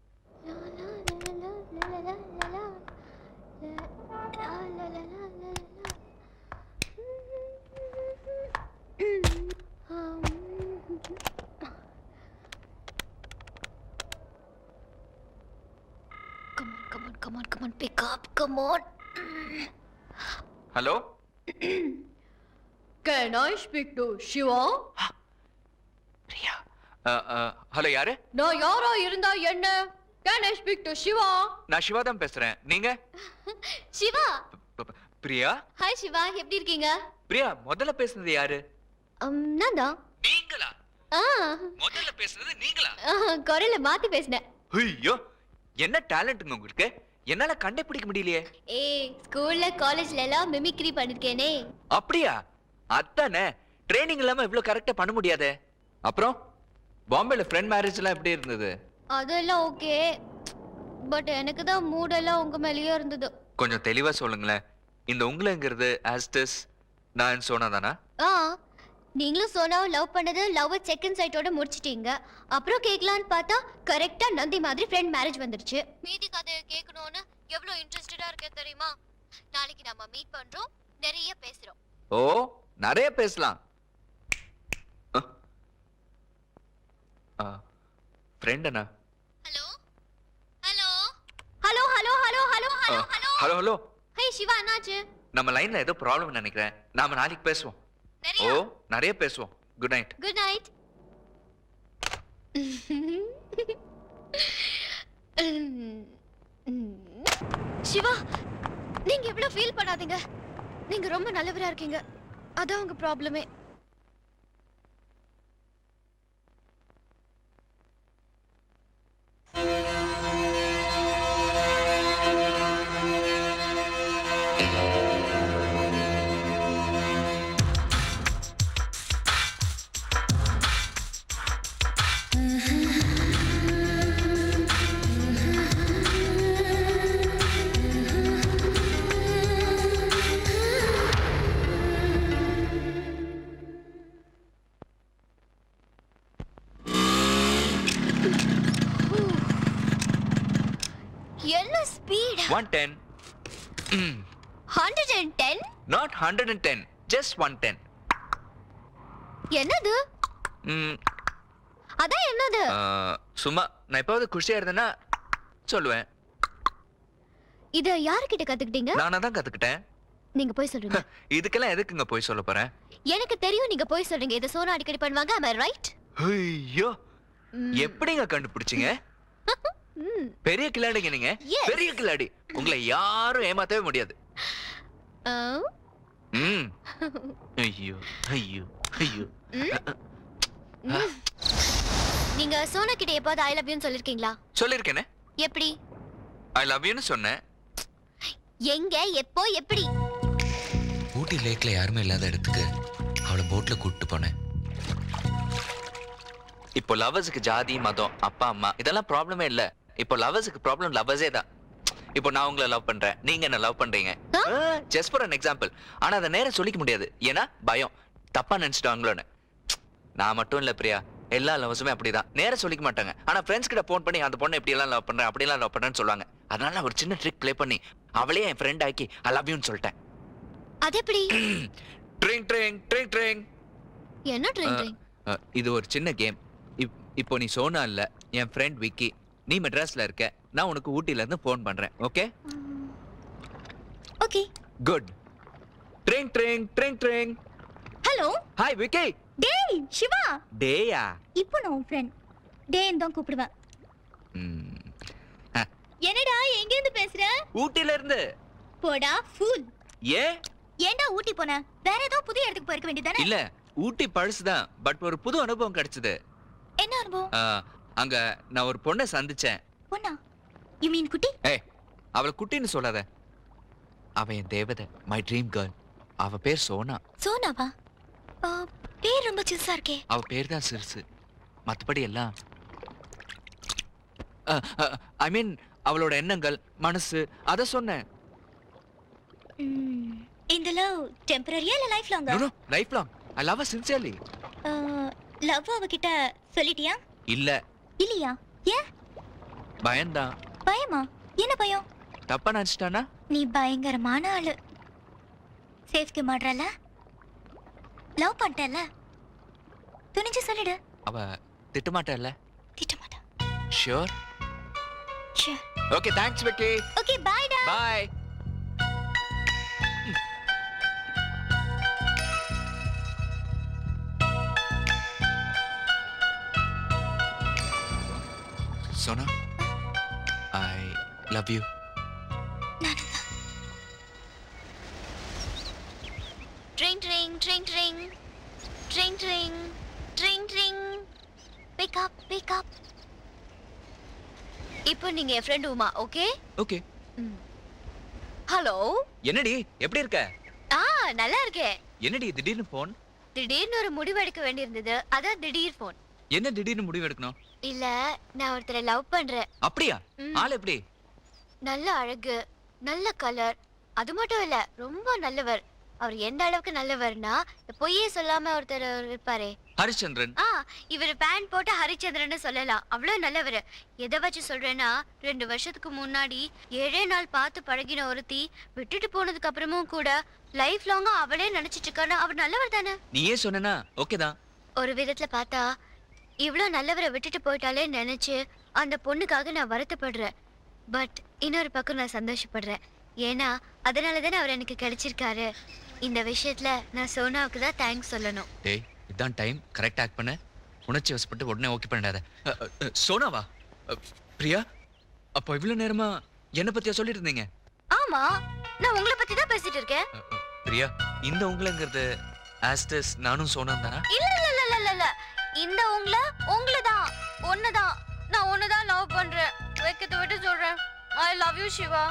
Come on, pick up, come on.
Hello?
Can I speak to Shiva?
Priya. Hello யாரு?
நான் யாரா இருந்தா என்ன? Can I speak to Shiva?
நான் சிவா தான் பேசுறேன். நீங்க?
சிவா.
பிரியா?
ஹாய் சிவா, எப்படி இருக்கீங்க?
பிரியா, முதல்ல பேசுனது யாரு?
நான் தான்.
நீங்களா? முதல்ல பேசுனது நீங்களா?
குரல மாத்தி பேசினேன்.
ஐயோ, என்ன டேலண்ட்ங்க உங்களுக்கு? என்னால கண்டுபிடிக்க முடியலையே.
ஏய், ஸ்கூல்ல காலேஜ்ல எல்லாம் மிமிக்ரி பண்ணிருக்கேனே.
அப்படியா? அதானே, ட்ரைனிங் இல்லாம இவ்வளவு கரெக்டா பண்ண முடியாதே. அப்புறம் பாம்பேல ஃப்ரெண்ட் மேரேஜ் எல்லாம் எப்படி இருந்தது?
அதெல்லாம் ஓகே, பட் எனக்கு தான் மூட் எல்லாம் உங்க மேலயே இருந்தது.
கொஞ்சம் தெளிவா சொல்லுங்களேன். இந்த உங்களங்கிறது ஆஸ்டஸ் நான் சோனா தானா?
நீங்களும் சோனாவை லவ் பண்ணது லவ் செகண்ட் சைட்டோட முடிச்சிட்டீங்க. அப்புறம் கேட்கலான்னு பார்த்தா கரெக்டா நந்தி மாதிரி ஃப்ரெண்ட் மேரேஜ் வந்துருச்சு. மீதி கதையை கேட்கணும்னு எவ்வளவு இன்ட்ரெஸ்டடா இருக்கே தெரியுமா? நாளைக்கு நம்ம மீட் பண்றோம், நிறைய பேசுறோம்.
ஓ, நிறைய பேசலாம். ஃப்ரெண்ட் அண்ணா.
Hello hello hello hello hello hello hello hello
hello hello.
Hey Siva, என்னாச்சு?
நம்ம லைன்ல ஏதோ ப்ராப்ளம் நினைக்கிறேன். நாம நாளைக்கு பேசுவோம். ஓ, நிறைய பேசுவோம். Good night.
Good night. Siva, நீங்க எவ்வளவு ஃபீல் பண்ணாதீங்க. நீங்க ரொம்ப நல்லவரா இருக்கீங்க. அதான் உங்க ப்ராப்ளமே. என்ன ஸ்பீட்?
110.
110?
Not 110, just 110.
என்னது? அதான் என்னது?
சும்மா நான் எப்போது குஷியா இருந்தேன்னா சொல்லுவேன்.
இத யார்கிட்ட கத்துக்கிட்டீங்க?
நானா தான் கத்துக்கிட்டேன்.
நீங்க போய் சொல்றீங்க.
இதுக்கெல்லாம் எதுக்குங்க போய் சொல்ல போறேன்?
எனக்கு தெரியும் நீங்க போய் சொல்றீங்க. இத சோனா அடிக்கடி பண்ணுவாங்க. am I right?
ஐயோ, எப்படிங்க கண்டுபிடிச்சீங்க? பெரிய கில்லாடிங்க நீங்க. பெரிய கில்லாடி. உங்களை யாரும் ஏமாத்தவே முடியாது. ஐயோ ஐயோ ஐயோ.
நீங்க சோனா கிட்ட எப்போது ஐ லவ் யூ சொல்லிருக்கீங்களா?
சொல்லிருக்கேனே.
எப்படி?
ஐ லவ் யூன்னு சொன்னேன்.
எங்க, எப்போ, எப்படி?
ஊட்டி லேக்ல யாருமே இல்லாத இடத்துக்கு அவளை போட்ல கூட்டிட்டு போனேன். இப்போ லவர்ஸுக்கு ஜாதி மதம் அப்பா அம்மா இதெல்லாம் ப்ராப்ளமே இல்ல. இப்போ லவர்ஸுக்கு ப்ராப்ளம் லவர்ஸே தான். இப்போ நான் உங்களை லவ் பண்றேன், நீங்க என்ன லவ் பண்றீங்க. Just for an example. ஆனா அதை நேரா சொல்லிக்க முடியாது. ஏன்னா பயம், தப்பா நினைச்சிட்டாங்களோன்னு. நான் மட்டும் இல்ல பிரியா, எல்லா லவர்ஸுமே அப்படிதான். நேரா சொல்லிக்க மாட்டாங்க. ஆனா ஃப்ரெண்ட்ஸ் கிட்ட போன் பண்ணி அந்த பொண்ணை இப்படி எல்லாம் லவ் பண்றேன் அப்படி எல்லாம் லவ் பண்றேன்னு சொல்லுவாங்க. அதனால நான் ஒரு சின்ன ட்ரிக் ப்ளே பண்ணி அவளே என் ஃப்ரெண்ட் ஆக்கி ஐ லவ் யூன்னு சொல்லிட்டேன்.
அது எப்படி?
Drink drink drink drink.
என்ன ட்ரிங் ட்ரிங்?
இது ஒரு சின்ன கேம். இப்போ நீ சோனா இல்ல, என் ஃப்ரெண்ட் விக்கி. நீ மெட்ராஸ்ல இருக்க, நான் உனக்கு ஊட்டில இருந்து ஃபோன் பண்றேன். Okay
okay
good. Drink drink drink drink.
Hello
hi Vicky.
டேய் சிவா.
டேயா?
இப்போ நான் உன் ஃப்ரெண்ட் டேன்னு தான் கூப்பிடுவேன். என்னடா எங்க இருந்து பேசுற?
ஊட்டில இருந்து.
போடா ஃபூல். ஏன்டா ஊட்டி போன? வேற ஏதோ புதிய இடத்துக்கு போயிருக்க வேண்டியதானே?
இல்ல, ஊட்டி பழசுதான். பட் ஒரு புது அனுபவம் கிடைச்சது.
என்ன அனுபவம்?
அங்க நான் ஒரு பொண்ணை சந்திச்சேன்.
பொண்ணா? யூ மீன் குட்டி?
ஏய், அவளை குட்டின்னு சொல்லாத. அவ என் தேவதை, மை ட்ரீம் கேர்ள். அவ பேர் சோனா.
சோனாவா? பேர் ரொம்ப சிறுசா இருக்கே.
அவ பேர் தான் சிறுசு, மத்தபடி எல்லாம் ஐ மீன் அவளோட எண்ணங்கள், மனசு, அத சொன்னேன்.
இந்த லவ் டெம்பரரியா இல்ல லைஃப் லாங்கா?
No, life long. I love her sincerely.
Love அவகிட்ட சொல்லிட்டியா?
இல்ல.
இல்லையா? ஏன்?
பயம்தான்.
பயமா? என்ன பயம்?
தப்பா நினைச்சிட்டானா?
நீ பயங்கரமான ஆளு. சேஃப்க்கு மாட்றல? லவ் பண்ணிட்டல? துணிஞ்சு சொல்லிடு.
அவ திட்டமாட்டல்ல?
திட்டமாட்டா.
Sure?
Sure.
Okay, thanks Vicky.
Okay, bye டா.
Bye. Sona, I love you.
Ring ring ring ring ring ring ring ring. Pick up, pick up. இப்போ நீங்க என் friend Uma, okay?
Okay.
Hello.
என்னடி, எப்படி இருக்க?
நல்லா இருக்கேன்.
என்னடி திடீர்னு போன்?
திடீர்னு ஒரு முடிவு எடுக்க வேண்டியிருந்தது, அதான் திடீர் போன்.
என்ன திடீர்னு முடிவு எடுக்கணும்?
இல்ல, நான் ஒருத்தரை லவ் பண்றேன்.
அப்படியா? ஆள் எப்படி?
நல்ல அழகு, நல்ல கலர். அது மட்டும் இல்ல, ரொம்ப நல்லவர். அவர் எந்த அளவுக்கு நல்லவர்னா, பொய்யே சொல்லாம ஒருத்தர் இருப்பாரே,
ஹரிச்சந்திரன்.
இவர் பேண்ட் போட்டு ஹரிச்சந்திரன் சொல்லலாம். அவ்வளவு நல்லவர். எதை வச்சு சொல்றேன்னா, 2 வருஷத்துக்கு முன்னாடி 7 நாள் பார்த்து பழகின ஒருத்தி விட்டுட்டு போனதுக்கு அப்புறமும் கூட லைஃப் லாங்கா அவளே நினைச்சிட்டு இருக்கானா, அவர் நல்லவர் தானே?
நீயே சொன்னா ஓகே தான்.
ஒரு விதத்துல பார்த்தா இவ்ளோ நல்லவரை விட்டுட்டு போயிட்டாலே நினைச்சு அந்த பொண்ணுக்காக நான் வருத்தப்படுறேன். பட் இன்னொரு பக்கம் நான் சந்தோஷப்படுறேன். ஏன்னா அதனால தானே அவர் எனக்கு கிடைச்சிருக்காரு. இந்த விஷயத்துல நான் சோனாவுக்கு தான் தேங்க்ஸ் சொல்லணும்.
டேய், இதான் டைம். கரெக்ட் ஆக்ட் பண்ண. உணர்ச்சி வசப்பட்டு உடனே ஓகே பண்ணாத. சோனாவா? பிரியா, அப்போ இவ்வளவு நேரமா என்ன பத்தியா சொல்லிட்டு இருந்தீங்க?
ஆமா, நான் உங்களை பத்தி தான் பேசிட்டு இருக்கேன்.
பிரியா, இந்த உங்களுங்கிறது ஆஸ்டஸ் நானும் சோனா தானா?
இல்ல இல்ல இல்ல இல்ல இல்ல, இந்த உங்களதான் ஒண்ணுதான். நான் ஒண்ணுதான் லவ் பண்றேன். வைக்கத்தை விட்டு சொல்றேன், ஐ லவ் யூ சிவா.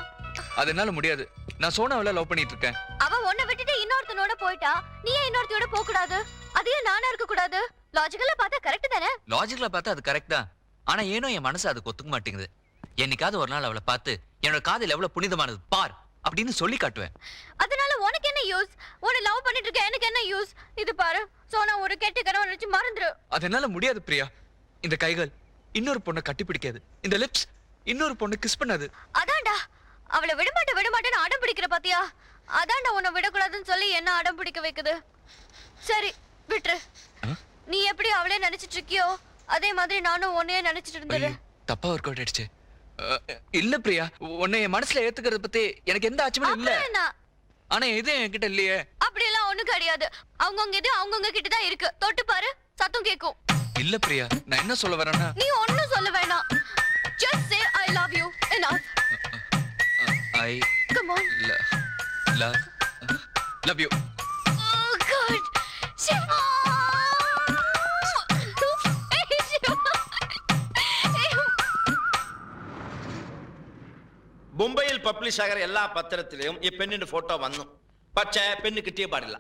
அதனால முடியாது. நான் சோனாவல லவ் பண்ணிட்டு இருக்கேன்.
அவ உன்னை விட்டுட்டு இன்னொருத்தனோட போயிட்டா, நீ ஏன் இன்னொருத்தியோட போக கூடாது? அதே நானா இருக்க கூடாது? லாஜிக்கலா பார்த்தா கரெக்ட் தானே?
லாஜிக்கலா பார்த்தா அது கரெக்ட் தான். ஆனா ஏனோ என் மனசு அது ஒத்துக்க மாட்டேங்குது. என்னைக்காவது ஒரு நாள் அவளை பார்த்து என்னோட காதல் எவ்வளவு புனிதமானது பார் அப்படின்னு சொல்லி காட்டுவேன்.
அதனால உனக்கு என்ன யூஸ்? உன்னை லவ் பண்ணிட்டு இருக்க எனக்கு என்ன யூஸ்? இது பாரு சோனா, ஒரு கெட்ட கனவு நினைச்சு மறந்துரு.
அதனால முடியாது பிரியா. இந்த கைகள் இன்னொரு பொண்ணை கட்டிப்பிடிக்காது. இந்த லிப்ஸ் இன்னொரு பொண்ணு கிஸ் பண்ணாது.
அதான்டா, அவளை விடமாட்டேன்னு அடம் பிடிக்கிற பாத்தியா? அதான்டா உன்னை விடக்கூடாதுன்னு சொல்லி என்ன அடம் பிடிக்க வைக்குது. சரி விட்டுரு. நீ எப்படி அவளே நினைச்சிட்டு இருக்கியோ அதே மாதிரி நானும் உன்னையே நினைச்சிட்டு இருந்தேன்.
தப்பா ஒர்க் அவுட் ஆயிடுச்சு. இல்ல பிரியா, உன்னை என் மனசுல ஏத்துக்கிறது பத்தி எனக்கு எந்த ஆச்சரியமும் இல்ல. ஆனா இது என்கிட்ட இல்லையே.
அப்படி எல்லாம் ஒண்ணும் கிடையாது. அவங்கவங்க இது அவங்கவங்க கிட்ட தான் இருக்கு. தொட்டு பாரு, சத்தம் கேக்கும்.
இல்ல பிரியா, நான் என்ன சொல்ல வரேன்னா,
நீ ஒண்ணும் சொல்ல வேணாம். Just say I love you. Enough.
I
Come on.
Love you.
Oh God. Shiva. Hey Shiva.
മുംബൈയിൽ പബ്ലിഷ് ആകുന്ന എല്ലാ പത്രത്തിലും ഈ പെണ്ണിന്റെ ഫോട്ടോ വന്നു. പക്ഷേ പെണ്ണ് കിട്ടിയ പാടില്ല.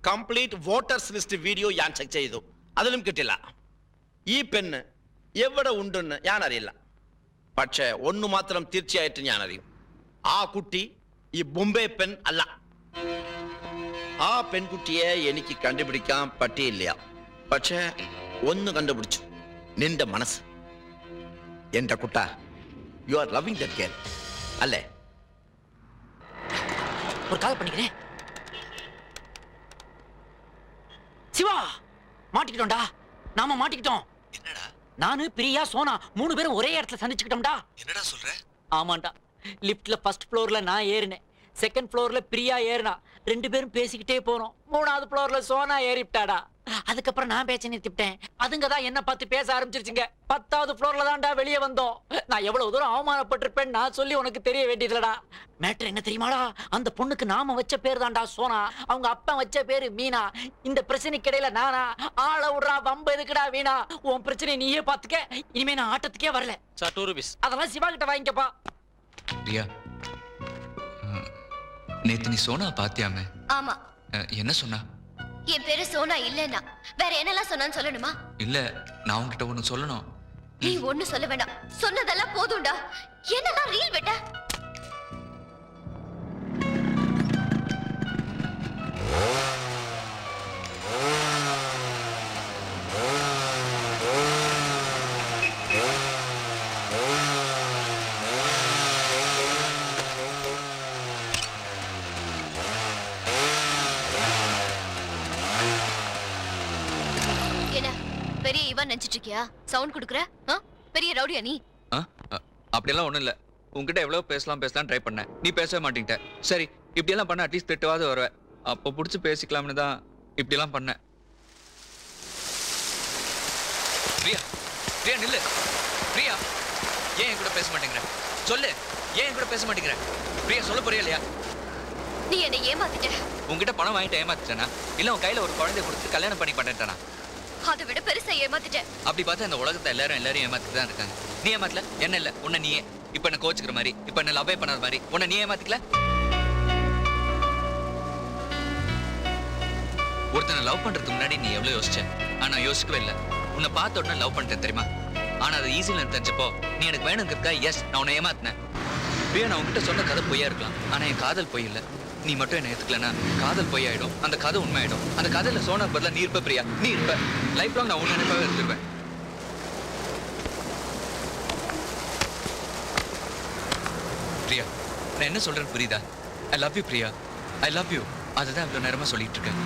കംപ്ലീറ്റ് വോട്ടേഴ്സ് ലിസ്റ്റ് വീഡിയോ ഞാൻ ചെക്ക് ചെയ്തു, അതിലും കിട്ടില്ല. ഈ പെണ്ണ് എവിടെ ഉണ്ടെന്ന് ഞാൻ അറിയില്ല. പക്ഷേ ഒന്ന് മാത്രം തീർച്ചയായിട്ടും ഞാൻ അറിയും, ആ കുട്ടി ഈ ബോംബെ പെൺ അല്ല. ആ പെൺകുട്ടിയെ എനിക്ക് കണ്ടുപിടിക്കാൻ പറ്റിയില്ല. പക്ഷേ ഒന്ന് കണ്ടുപിടിച്ചു, നിന്റെ മനസ്സ്. എന്റെ കുട്ട, you are loving that girl അല്ലേ?
ஒரு கால் பண்ணிக்கிறேன். சிவா, மாட்டிக்கிட்டோம்டா. நாம மாட்டிக்கிட்டோம்.
என்னடா?
நானு பிரியா சோனா 3 பேரும் ஒரே இடத்துல சந்திச்சுக்கிட்டோம்டா.
என்னடா சொல்ற?
ஆமாண்டா. லிஃப்ட்ல ஃபர்ஸ்ட் ஃப்ளோர்ல நான் ஏறினேன், செகண்ட் ஃப்ளோர்ல பிரியா ஏறினா. 2 பேரும் பேசிக்கிட்டே போனோம். 3வது ஃப்ளோர்ல சோனா ஏறிட்டாடா. அதுக்கப்புறம் நான் பேச்ச நிறுத்திட்டேன். அதுங்க தான் என்ன பார்த்து பேச ஆரம்பிச்சிருச்சுங்க. 10வது ஃப்ளோர்ல தான்டா வெளியே வந்தோம். நான் எவ்வளவு தூரம் அவமானப்பட்டிருப்பேன் நான் சொல்லி உனக்கு தெரிய வேண்டியதுலடா. மேட்டர் என்ன தெரியுமாடா? அந்த பொண்ணுக்கு நாம வச்ச பேர் தான்டா சோனா, அவங்க அப்பா வச்ச பேரு மீனா. இந்த பிரச்சனைக்கு இடையில நானா ஆள விடுறா, வம்பு எதுக்குடா வீணா? உன் பிரச்சனை நீயே பாத்துக்க. இனிமே நான் ஆட்டத்துக்கே வரல.
Sir 2 rupees.
அதெல்லாம் சிவா கிட்ட வாங்கிக்கப்பா.
பிரியா, நேத்து நீ சோனா பாத்தியாமே?
ஆமா.
என்ன சொன்னா?
என் பேரு சோனா இல்லன்னா வேற என்னெல்லாம் சொன்னான்னு சொல்லணுமா?
இல்ல, நான் உன்கிட்ட ஒண்ணு சொல்லணும்.
நீ ஒண்ணு சொல்ல வேண்டாம், சொன்னதெல்லாம் போதும்டா. என்னதான் ரீல் வெட்ட? பெரிய இவன் நினைச்சிட்டு இருக்கியா? சவுண்ட் குடுக்குற? பெரிய ரவுடியா நீ?
அப்படியெல்லாம் ஒண்ணும் இல்ல. உன்கிட்ட எவ்வளவு பேசலாம் ட்ரை பண்ணேன், நீ பேசவே மாட்டீங்க. சரி, இப்படி எல்லாம் பண்ண அட்லீஸ்ட் திட்டுவாது வருவேன். அப்போ புடிச்சு பேசிக்கலாம்னு தான் இப்படி எல்லாம் பண்ணேன். பிரியா, பிரியா நில்லு. பிரியா, ஏன் என் கூட பேச மாட்டேங்கிற? சொல்லு, ஏன் என் கூட பேச மாட்டேங்கிற? பிரியா, சொல்ல போறியா இல்லையா?
நீ என்னை ஏமாத்திட்ட.
உன்கிட்ட பணம் வாங்கிட்டு ஏமாத்திட்டேனா, இல்ல உன் கையில ஒரு குழந்தைய கொடுத்து கல்யாணம் பண்ணி பண்ணிட்டேனா?
அதை விட பெருசா ஏமாத்திட்டேன்.
அப்படி பார்த்தா இந்த உலகத்தை எல்லாரும் ஏமாத்திட்டு தான் இருக்காங்க. நீ ஏமாத்தல, என்ன இல்ல, உன்னை நீயே இப்ப என்ன கோச்சுக்கிற மாதிரி, இப்ப என்ன லவ்வே பண்ணாத மாதிரி உன்னை நீ ஏமாத்திக்கல. ஒருத்தனை லவ் பண்றதுக்கு முன்னாடி நீ எவ்வளவு யோசிச்ச? ஆனா யோசிக்கவே இல்லை. உன்னை பார்த்த உடனே லவ் பண்ணிட்டேன் தெரியுமா? ஆனா அது ஈஸியில தெரிஞ்சப்போ நீ எனக்கு வேணுங்கிறதுக்கா எஸ் நான் உன்னை ஏமாத்தினேன். பிரியா, நான் உன்கிட்ட சொன்ன கதை பொய்யா இருக்கலாம், ஆனா என் காதல் பொய் இல்லை. நீ மட்டும் என்ன ஏத்துக்கலனா காதல் பொய் ஆயிடும், அந்த கதை உண்மை ஆயிடும். அந்த கதையில சோனா பதிலா நீ இருப்ப பிரியா, நீ இருப்ப. லைஃப் லாங் நான் உன்னை நினைப்பாவே இருந்துருவேன். பிரியா, நான் என்ன சொல்றேன்னு புரியுதா? ஐ love you Priya, I love you. அதுதான் இவ்வளவு நேரமா சொல்லிட்டு இருக்கேன்.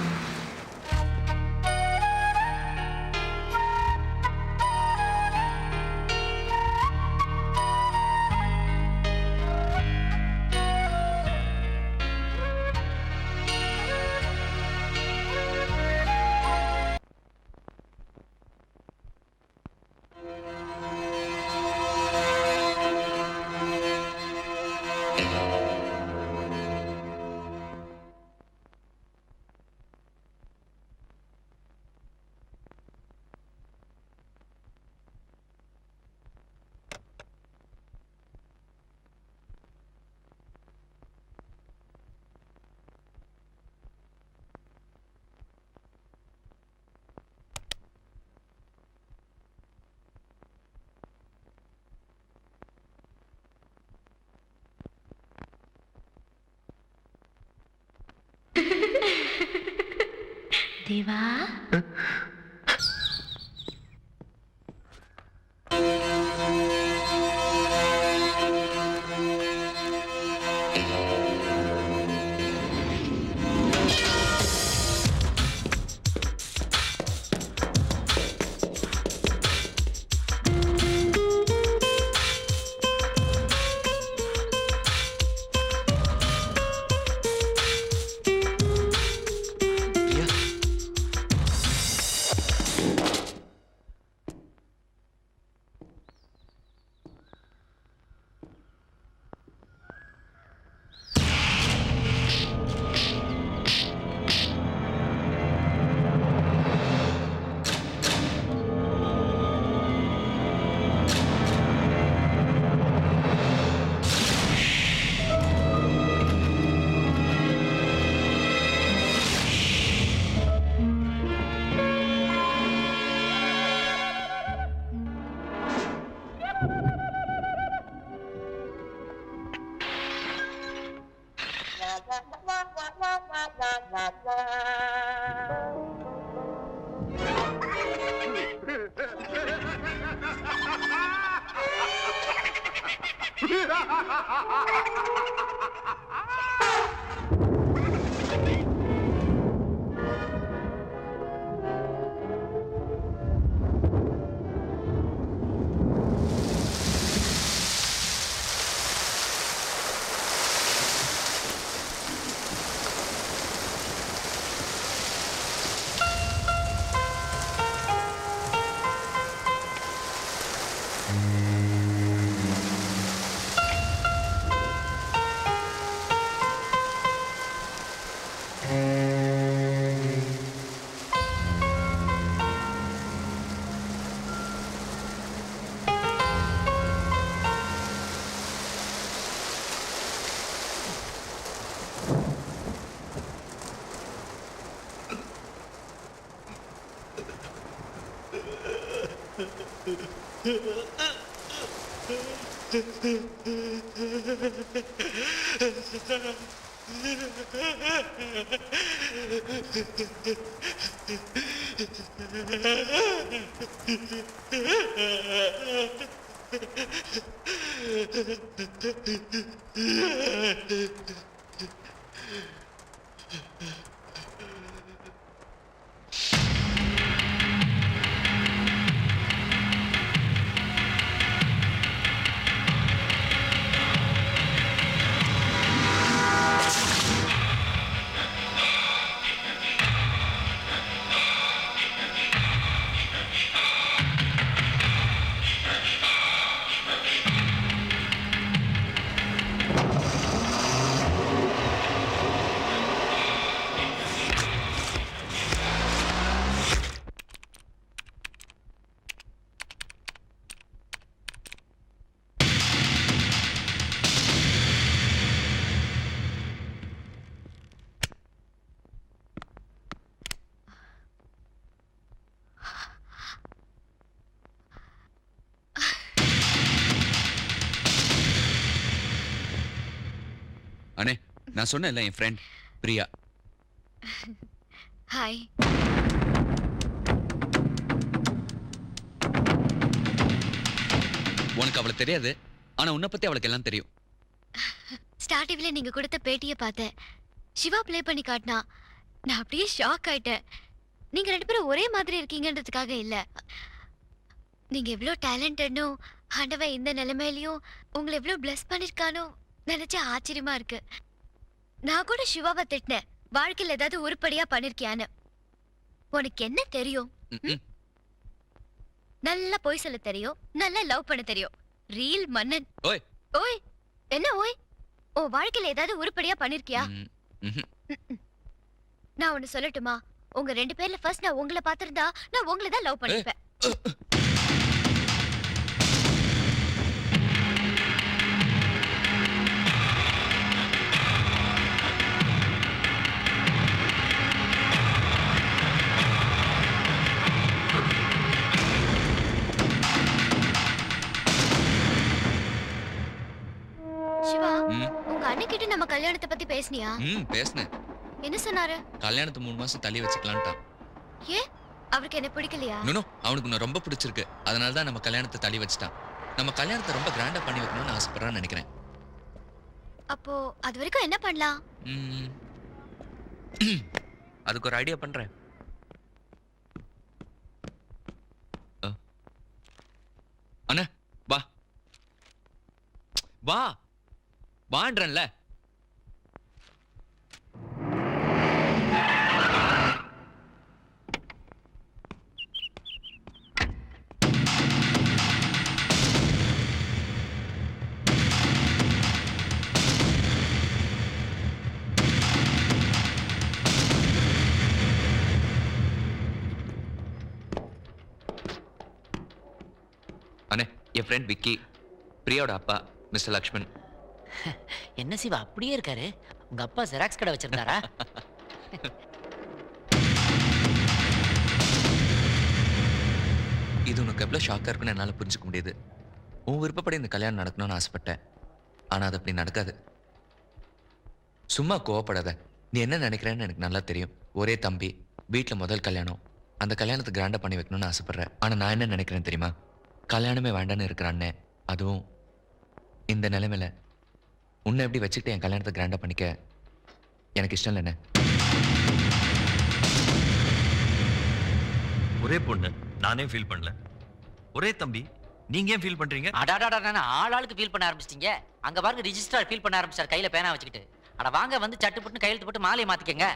தேவா,
அண்ணே நான் சொன்னேன்ல என் ஃப்ரெண்ட் பிரியா.
ஹாய்.
உனக்கு அவளை தெரியாது, ஆனா உன்னை பத்தி அவளுக்கு எல்லாம் தெரியும்.
ஸ்டார் டிவில நீங்க கொடுத்த பேட்டியை பார்த்தேன். சிவா ப்ளே பண்ணி காட்டினா நான் அப்படியே ஷாக் ஆயிட்டேன். நீங்க ரெண்டு பேரும் ஒரே மாதிரி இருக்கீங்கன்றதுக்காக இல்ல, நீங்க எவ்வளவு டேலண்டட்னோ ஆண்டவன் இந்த நிலைமையிலயும் உங்களை எவ்வளவு பிளஸ் பண்ணிருக்கானோ நினைச்சா ஆச்சரியமா இருக்கு. நான் கூட சிவாவை திட்டினேன், வாழ்க்கையில் ஏதாவது உருப்படியா பண்ணிருக்கியான்னு. உனக்கு என்ன தெரியும்? நல்லா பொய் சொல்ல தெரியும், நல்லா லவ் பண்ண தெரியும். ரீல் மன்னன்.
ஓய்
ஓய் என்ன ஓய்? உன் வாழ்க்கையில ஏதாவது உருப்படியா பண்ணிருக்கியா? நான் ஒண்ணு சொல்லட்டுமா? உங்க ரெண்டு பேர்ல ஃபர்ஸ்ட் நான் உங்களை பார்த்திருந்தா நான் உங்களை தான் லவ் பண்ணிருப்பேன். சிவா, உங்க அண்ணன்கிட்ட நம்ம கல்யாணத்தை பத்தி பேசுனியா?
பேசுனேன்.
என்ன சொன்னாரு?
கல்யாணத்தை 3 மாசம் தள்ளி வச்சுக்கலான்ட்டான்.
ஏன்? அவருக்கு என்ன பிடிக்கலையா?
நோ அவனுக்கு நான் ரொம்ப பிடிச்சிருக்கு, அதனால தான் நம்ம கல்யாணத்தை தள்ளி வச்சுட்டான். நம்ம கல்யாணத்தை ரொம்ப கிராண்டா பண்ணி வைக்கணும்னு ஆசைப்படுறான்னு நினைக்கிறேன்.
அப்போ அது வரைக்கும் என்ன பண்ணலாம்?
அதுக்கு ஒரு ஐடியா பண்றேன். அண்ணா வா வா வான்றேன்ல. அண்ணே என் ஃப்ரெண்ட் விக்கி, பிரியாவோட அப்பா மிஸ்டர் லக்ஷ்மன்.
என்ன சிவா அப்படியே இருக்காரு? உங்க அப்பா ஜெராக்ஸ் கடை வச்சிருந்தாரா?
இது உனக்கு எவ்வளோ ஷாக்காக இருக்குன்னு என்னால் புரிஞ்சுக்க முடியுது. உன் விருப்பப்படி இந்த கல்யாணம் நடக்கணும்னு ஆசைப்பட்டேன், ஆனால் அது அப்படி நடக்காது. சும்மா கோவப்படாத. நீ என்ன நினைக்கிறேன்னு எனக்கு நல்லா தெரியும். ஒரே தம்பி, வீட்டில் முதல் கல்யாணம், அந்த கல்யாணத்தை கிராண்டாக பண்ணி வைக்கணும்னு ஆசைப்பட்றேன். ஆனால் நான் என்ன நினைக்கிறேன் தெரியுமா? கல்யாணமே வேண்டான்னு இருக்கிற அண்ணன், அதுவும் இந்த நிலைமையில உன்னை எப்படி வச்சுக்கிட்டு என் கல்யாணத்தை கிராண்டாக பண்ணிக்க எனக்கு இஷ்டம் இல்லைண்ணே.
ஒரே பொண்ணு, நானே ஃபீல் பண்ணல. ஒரே தம்பி, நீங்க ஏன் ஃபீல் பண்றீங்க?
அடாடாடா, ஆளாளுக்கு ஃபீல் பண்ண ஆரம்பிச்சிட்டீங்க. அங்க பாருங்க ரிஜிஸ்ட்ரார் ஃபீல் பண்ண ஆரம்பிச்சார் கையில பேனா வச்சுக்கிட்டு. அட வாங்க வந்து சட்டு போட்டு கையெழுத்து போட்டு மாலையை மாத்திக்கங்க.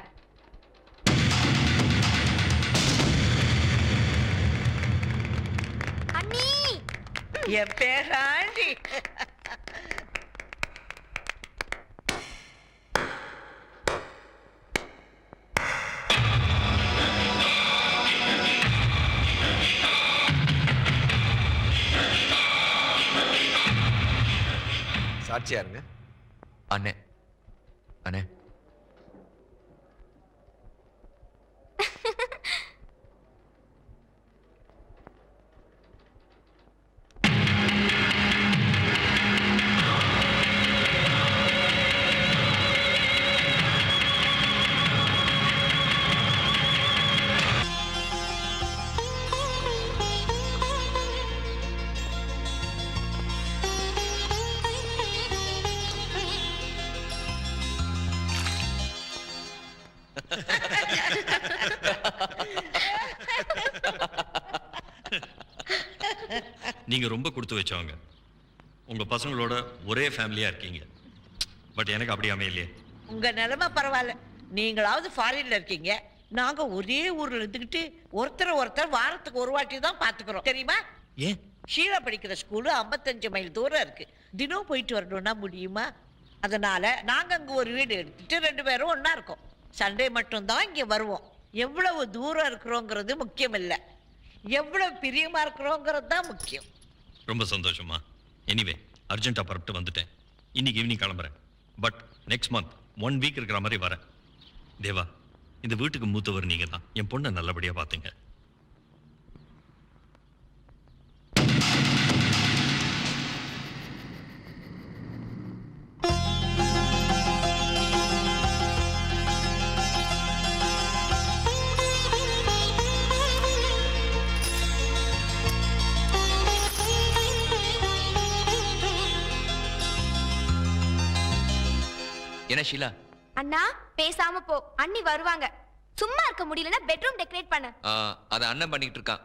அண்ணி
என் பேராண்டி.
சாட்சியா இருங்க.
அண்ணே அண்ணே
நீங்க ரொம்ப கொடுத்து வச்சவங்க. உங்க பசங்களோட ஒரே ஃபேமிலியா இருக்கீங்க. பட் எனக்கு அப்படி அமையலையே.
உங்க நிலைமை பரவாயில்ல. நீங்களாவது ஃபாரின்ல இருக்கீங்க, நாங்க ஒரே ஊர்ல இருந்துகிட்டு ஒருத்தர் வாரத்துக்கு ஒரு வாட்டி தான் பாத்துக்கிறோம் தெரியுமா?
ஏன்?
ஷீலா படிக்கிற ஸ்கூலு 55 மைல் தூரம் இருக்கு. தினம் போயிட்டு வரணும்னா முடியுமா? அதனால நாங்க அங்க ஒரு வீடு எடுத்துட்டு 2 பேரும் ஒன்னா இருக்கோம். சண்டே மட்டும்தான் இங்க வருவோம். எவ்வளவு தூரம் இருக்கிறோங்கிறது முக்கியம் இல்லை, எவ்வளவு பிரியமா இருக்கிறோங்கிறது தான் முக்கியம்.
ரொம்ப சந்தோஷமா. எனிவே அர்ஜென்ட்டா பரப்பிட்டு வந்துட்டேன். இன்னைக்கு ஈவினிங் கிளம்புறேன். பட் நெக்ஸ்ட் மந்த் 1 வீக் இருக்கிற மாதிரி வரேன். தேவா, இந்த வீட்டுக்கு மூத்தவர் நீங்க தான். என் பொண்ணை நல்லபடியா பாத்துங்க.
என்ன ஷீலா?
அண்ணா பேசாம போ, அண்ணி வருவாங்க. சும்மா இருக்க முடியலன்னா பெட்ரூம் டெக்கரேட் பண்ணு.
அத அண்ணன் பண்ணிட்டு இருக்கான்.